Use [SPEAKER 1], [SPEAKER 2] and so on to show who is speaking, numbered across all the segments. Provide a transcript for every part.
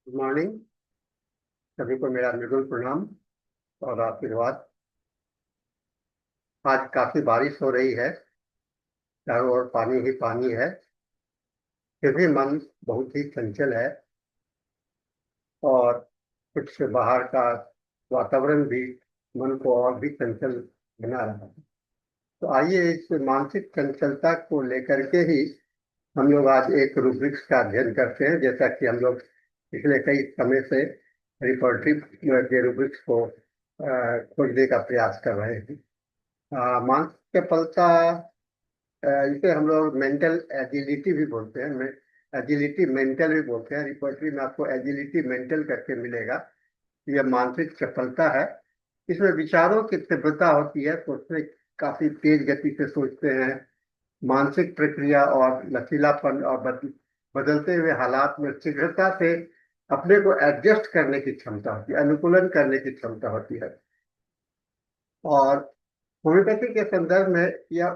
[SPEAKER 1] Good morning. सभी को मेरा मृदुल प्रणाम और आशीर्वाद। आज काफी बारिश हो रही है, चारों ओर पानी ही पानी है। फिर भी मन बहुत ही चंचल है और कुछ बाहर का वातावरण भी मन को और भी चंचल बना रहा है। तो आइए इस मानसिक चंचलता को लेकर के ही हम लोग आज एक रूब्रिक्स का अध्ययन करते हैं, जैसा कि हम लोग पिछले कई समय से रिपोर्टरी के रूब्रिक्स को खोजने का प्रयास कर रहे हैं। मानसिक चपलता, इसे हम लोग मेंटल एजिलिटी भी बोलते हैं। एजिलिटी मेंटल भी बोलते हैं। रिपोर्टरी में आपको एजिलिटी मेंटल करके मिलेगा। यह मानसिक चपलता है। इसमें विचारों की तीव्रता होती है, सोचने काफी तेज गति से सोचते हैं। मानसिक प्रक्रिया और लचीलापन और बदलते हुए हालात में शीघ्रता से अपने को एडजस्ट करने की क्षमता होती है, अनुकूलन करने की क्षमता होती है। और होम्योपैथी के संदर्भ में यह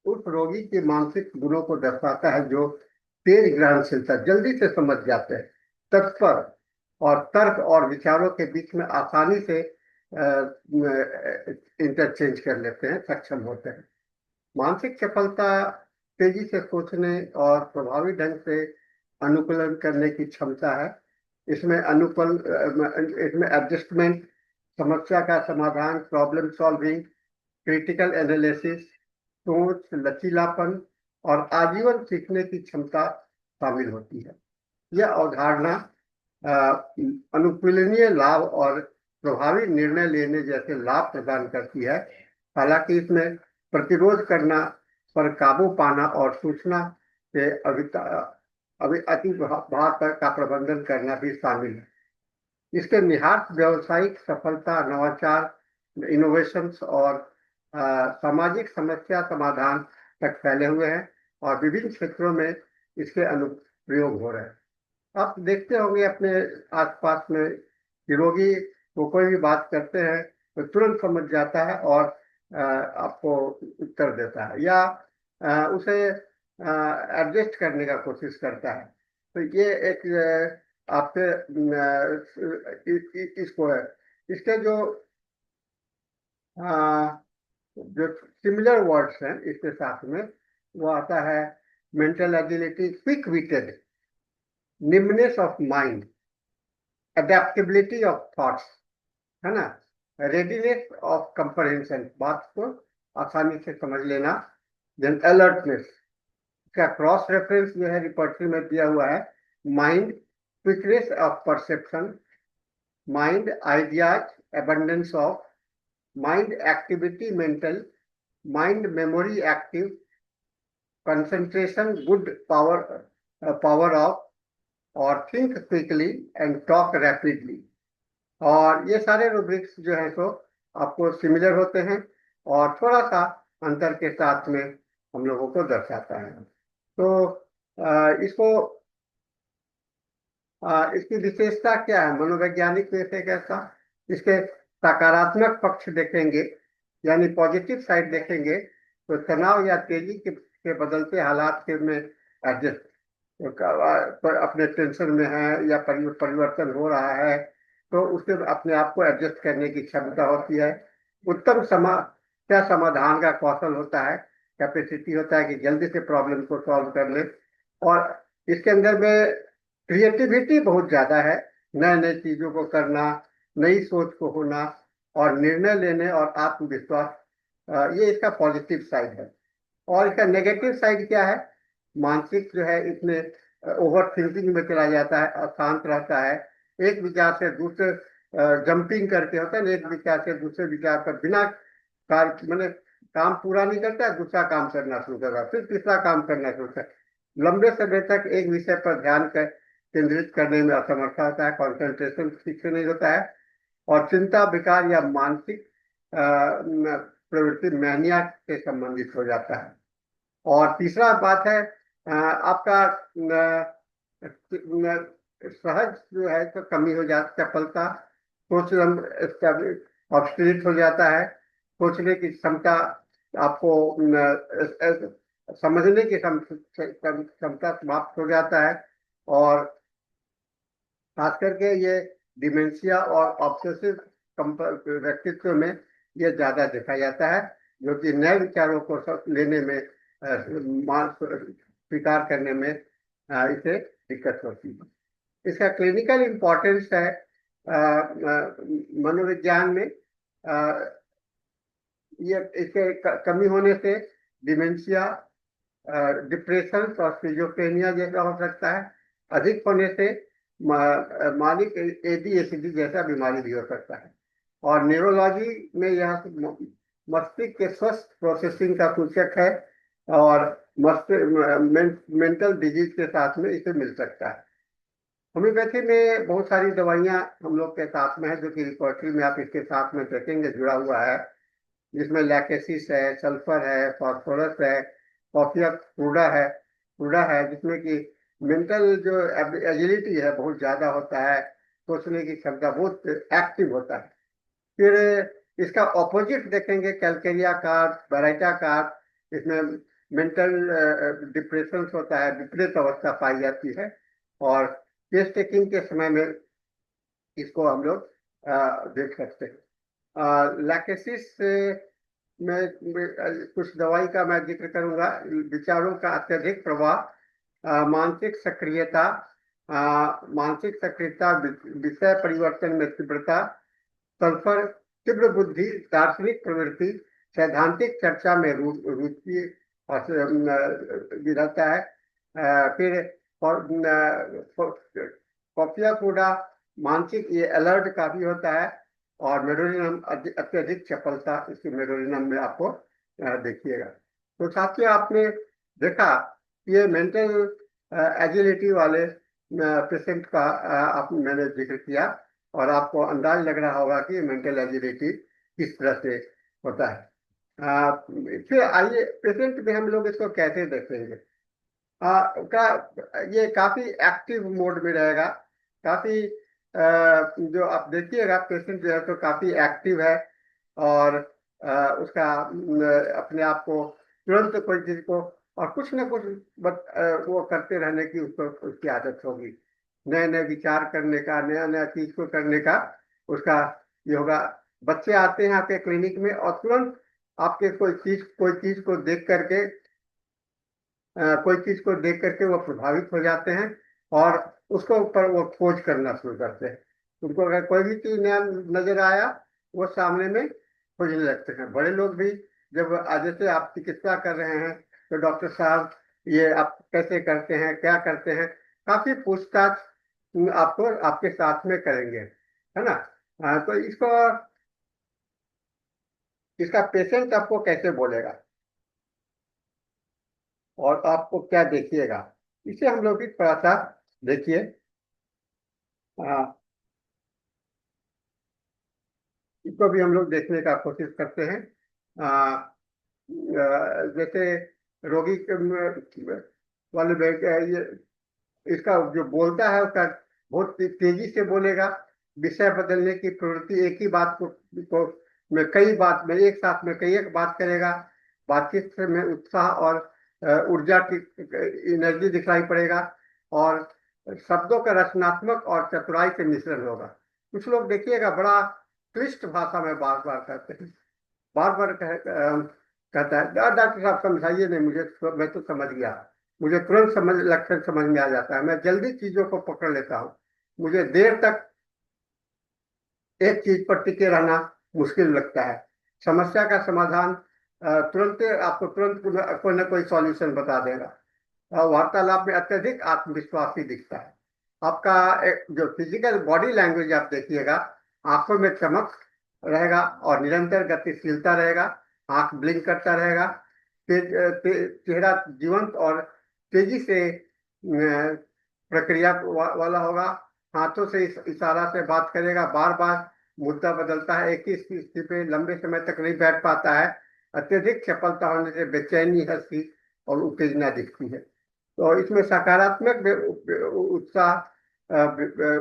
[SPEAKER 1] उस रोगी के मानसिक गुणों को दर्शाता है जो तेज ग्रहणशीलता, जल्दी से समझ जाते हैं, तत्पर और तर्क और विचारों के बीच में आसानी से इंटरचेंज कर लेते हैं, सक्षम होते हैं। मानसिक चपलता तेजी से सोचने और प्रभावी ढंग से अनुकूलन करने की क्षमता है। इसमें अनुकूल इसमें एडजस्टमेंट, समस्या का समाधान, प्रॉब्लम सॉल्विंग, क्रिटिकल एनालिसिस, सोच, लचीलापन और आजीवन सीखने की क्षमता शामिल होती है। यह अवधारणा अनुकूलनीय लाभ और प्रभावी निर्णय लेने जैसे लाभ प्रदान करती है। हालांकि इसमें प्रतिरोध करना, पर काबू पाना और सूचना के अभी अति भार पर का प्रबंधन करना भी शामिल है। इसके निहित व्यावसायिक सफलता, नवाचार, इनोवेशंस और सामाजिक समस्या समाधान तक फैले हुए हैं और विभिन्न क्षेत्रों में इसके अनुप्रयोग हो रहे हैं। आप देखते होंगे अपने आसपास में कि रोगी को कोई भी बात करते हैं तो तुरंत समझ जाता है और आपको उत्तर देता है, या उसे एडजस्ट करने का कोशिश करता है। तो ये एक आपसे इसको है। इसके जो सिमिलर वर्ड्स हैं इसके साथ में, वो आता है mental agility, quick witted, nimbleness of mind, adaptability of thoughts, है ना, रेडीनेस ऑफ कंप्रहेंशन, बात को आसानी से समझ लेना, देन अलर्टनेस का क्रॉस रेफरेंस जो है रिपर्टरी में दिया हुआ है, mind, quickness of perception, mind ideas, abundance of mind, activity mental, mind memory active, concentration good, power of, और think quickly and talk rapidly. और ये सारे रूब्रिक्स जो है तो आपको सिमिलर होते हैं और थोड़ा सा अंतर के साथ में हम लोगों को दर्शाता है। तो इसको इसकी विशेषता क्या है मनोवैज्ञानिक रूप से, कैसा इसके सकारात्मक पक्ष देखेंगे, यानी पॉजिटिव साइड देखेंगे, तो तनाव या तेजी के बदलते हालात के में एडजस्ट, अपने टेंशन में है या परिवर्तन हो रहा है तो उससे अपने आप को एडजस्ट करने की क्षमता होती है। उत्तम समस्या समाधान का कौशल होता है, कैपेसिटी होता है कि जल्दी से प्रॉब्लम को सॉल्व कर ले। और इसके अंदर में क्रिएटिविटी बहुत ज्यादा है, नए नए चीजों को करना, नई सोच को होना और निर्णय लेने और आत्मविश्वास, ये इसका पॉजिटिव साइड है। और इसका नेगेटिव साइड क्या है, मानसिक जो है इसमें ओवर थिंकिंग में चला जाता है, अशांत रहता है, एक विचार से दूसरे जंपिंग करके होता है, एक विचार से दूसरे विचार पर बिना कार्य मैंने काम पूरा नहीं करता है, दूसरा काम करना शुरू करता है, फिर तीसरा काम करना शुरू करता है। लंबे समय तक एक विषय पर ध्यान केंद्रित करने में असमर्थ होता है, कंसंट्रेशन ठीक से नहीं होता है और चिंता, विकार या मानसिक प्रवृत्ति, मैनिया से संबंधित हो जाता है। और तीसरा बात है आपका सहज जो है तो कमी हो जाती, चपलता, सोच ऑब्स्टिनेट हो जाता है, सोचने की क्षमता, आपको समझने की क्षमता समाप्त हो जाता है। और खास करके ये डिमेंशिया और ऑब्सेसिव व्यक्तित्व में ये ज्यादा देखा जाता है, जो कि नए विचारों को लेने में स्वीकार करने में इसे दिक्कत होती है। इसका क्लिनिकल इम्पोर्टेंस है मनोविज्ञान में। ये इसके कमी होने से डिमेंशिया, डिप्रेशन और स्किज़ोफ्रेनिया जैसा हो सकता है। अधिक होने से मानसिक एडीएचडी जैसा बीमारी भी हो सकता है। और न्यूरोलॉजी में यह मस्तिष्क के स्वस्थ प्रोसेसिंग का सूचक है, और मेंटल डिजीज के साथ में इसे मिल सकता है। होम्योपैथी में बहुत सारी दवाइयां हम लोग के साथ में है, जो कि रिपोर्टरी में आप इसके साथ में देखेंगे जुड़ा हुआ है, जिसमें लैकेसिस है, सल्फर है, फास्फोरस है, कॉफिया क्रूडा है, जिसमें कि मेंटल जो एजिलिटी है बहुत ज्यादा होता है, सोचने की क्षमता बहुत एक्टिव होता है। फिर इसका ऑपोजिट देखेंगे कैलकेरिया कार्ब, बराइटा कार्ब, इसमें मेंटल डिप्रेशन होता है, विपरीत अवस्था पाई जाती है। और टेस्ट टेकिंग के समय में इसको हम लोग देख सकते हैं। लैकेसिस में कुछ दवाई का मैं जिक्र करूंगा। विचारों का अत्यधिक प्रभाव, मानसिक सक्रियता, विषय परिवर्तन में तीव्रता, सल्फर, तीव्र बुद्धि, दार्शनिक प्रवृत्ति, सैद्धांतिक चर्चा में रुचि रहता है। फिर कॉपिया कोडा मानसिक ये अलर्ट काफी होता है। और मेडोलिनम अत्यधिक चपलता इसकी मेडोलिनम में आपको देखिएगा। तो साथियों, आपने देखा ये मेंटल एजिलिटी वाले पेशेंट का मैंने जिक्र किया, और आपको अंदाज लग रहा होगा कि मेंटल एजिलिटी किस तरह से होता है। फिर आइए पेशेंट में हम लोग इसको कैसे देखेंगे। ये काफी एक्टिव मोड में रहेगा। काफी जो आप देखिएगा पेशेंट जो है तो काफी एक्टिव है, और उसका अपने आप को तुरंत कोई चीज को और कुछ ना कुछ वो करते रहने की उसको उसकी आदत होगी। नए नए विचार करने का, नया नया चीज को करने का उसका ये होगा। बच्चे आते हैं आपके क्लिनिक में और तुरंत आपके कोई चीज को देख करके वो प्रभावित हो जाते हैं, और उसको ऊपर वो खोज करना शुरू करते हैं। उनको अगर कोई भी चीज नया नजर आया, वो सामने में खोजने लगते हैं। बड़े लोग भी जब जैसे आप चिकित्सा कर रहे हैं तो डॉक्टर साहब ये आप कैसे करते हैं, क्या करते हैं, काफी पूछताछ आपको आपके साथ में करेंगे, है ना। तो इसका पेशेंट आपको कैसे बोलेगा और आपको क्या देखिएगा, इसे हम लोग भी थोड़ा सा देखिए। इसको भी हम लोग देखने का कोशिश करते हैं। जैसे रोगी वाले ये इसका जो बोलता है उसका बहुत तेजी से बोलेगा। विषय बदलने की प्रवृत्ति, एक ही बात को में कई बात में एक साथ में कई एक बात करेगा। बातचीत में उत्साह और ऊर्जा की एनर्जी दिखाई पड़ेगा, और शब्दों का रचनात्मक और चतुराई से मिश्रण होगा। कुछ लोग देखिएगा बड़ा क्लिष्ट भाषा में बार बार कहते हैं, बार बार कहता है डॉक्टर साहब समझाइए, नहीं मुझे मैं तो समझ गया, मुझे तुरंत लक्षण समझ में आ जाता है, मैं जल्दी चीजों को पकड़ लेता हूँ, मुझे देर तक एक चीज पर टिके रहना मुश्किल लगता है। समस्या का समाधान तुरंत आपको तुरंत कोई ना कोई सॉल्यूशन बता देगा। वार्तालाप में अत्यधिक आत्मविश्वासी दिखता है। आपका जो फिजिकल बॉडी लैंग्वेज आप देखिएगा, आंखों में चमक रहेगा और निरंतर गतिशीलता रहेगा, आंख ब्लिंक करता रहेगा, चेहरा जीवंत और तेजी से प्रक्रिया वाला होगा। हाथों से इशारा से बात करेगा, बार बार मुद्दा बदलता है, एक ही स्थिति पे लंबे समय तक नहीं बैठ पाता है। अत्यधिक चपलता होने से बेचैनी, हंसी और उत्तेजना दिखती है। तो इसमें सकारात्मक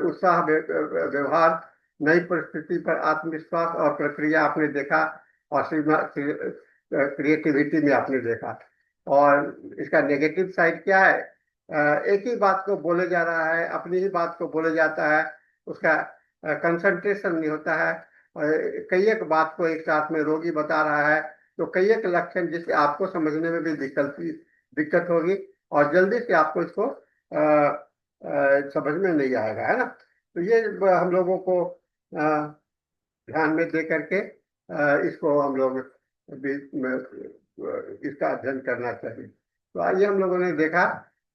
[SPEAKER 1] उत्साह व्यवहार, नई परिस्थिति पर आत्मविश्वास और प्रक्रिया आपने देखा, और क्रिएटिविटी में आपने देखा। और इसका नेगेटिव साइड क्या है? एक ही बात को बोले जा रहा है, अपनी ही बात को बोले जाता है, उसका कंसंट्रेशन नहीं होता है। कई एक बात को एक साथ में रोगी बता रहा है, तो कई एक लक्षण जिससे आपको समझने में भी दिक्कत होगी, और जल्दी से आपको इसको समझ में नहीं आएगा, है ना। तो ये हम लोगों को ध्यान में दे करके इसको हम लोग इसका अध्ययन करना चाहिए। तो आइए हम लोगों ने देखा,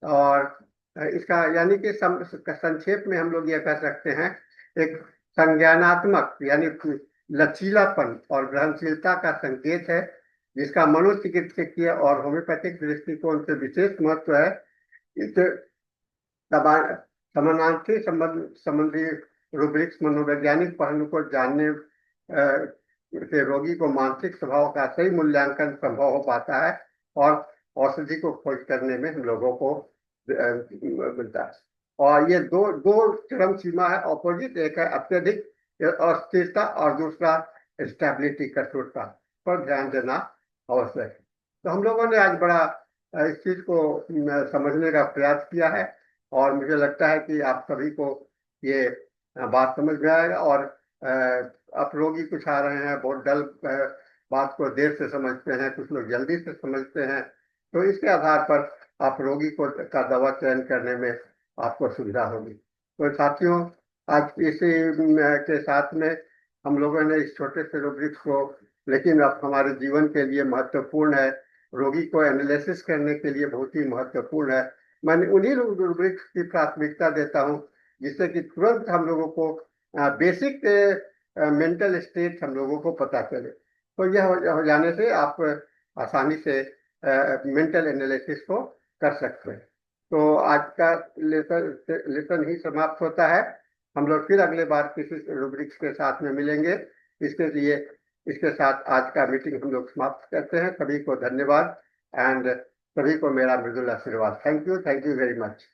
[SPEAKER 1] और इसका यानी कि संक्षेप में हम लोग ये कह सकते हैं, एक संज्ञानात्मक यानी लचीलापन और ग्रहणशीलता का संकेत है, जिसका मनोचिकित्सकीय और होम्योपैथिक दृष्टिकोण से विशेष महत्व है। इस समानार्थी संबंधी रूब्रिक्स मनोवैज्ञानिक पहलू को जानने से रोगी को मानसिक स्वभाव का सही मूल्यांकन संभव हो पाता है, और औषधि को खोज करने में हम लोगों को मिलता है। और ये दो दो चरम सीमा है, ऑपोजिट। एक है अत्यधिक अस्थिरता, और दूसरा स्टेबिलिटी, कठोरता पर ध्यान देना आवश्यक है। तो हम लोगों ने आज बड़ा इस चीज को समझने का प्रयास किया है, और मुझे लगता है कि आप सभी को ये बात समझ में आएगा। और आप रोगी कुछ आ रहे हैं बहुत डल बात को देर से समझते हैं, कुछ लोग जल्दी से समझते हैं, तो इसके आधार पर आप रोगी को का दवा चयन करने में आपको सुविधा होगी। तो साथियों, आज इसी के साथ में हम लोगों ने इस छोटे से रूब्रिक्स को, लेकिन अब हमारे जीवन के लिए महत्वपूर्ण है, रोगी को एनालिसिस करने के लिए बहुत ही महत्वपूर्ण है, मैं उन्हीं रूब्रिक्स की प्राथमिकता देता हूं, जिससे कि तुरंत हम लोगों को बेसिक मेंटल स्टेट हम लोगों को पता चले। तो यह हो जाने से आप आसानी से मेंटल एनालिसिस को कर सकते हैं। तो आज का लेसन ही समाप्त होता है। हम लोग फिर अगले बार किसी रूब्रिक्स के साथ में मिलेंगे। इसके लिए इसके साथ आज का मीटिंग हम लोग समाप्त करते हैं। सभी को धन्यवाद, एंड सभी को मेरा मृदुल आशीर्वाद। Thank you very much.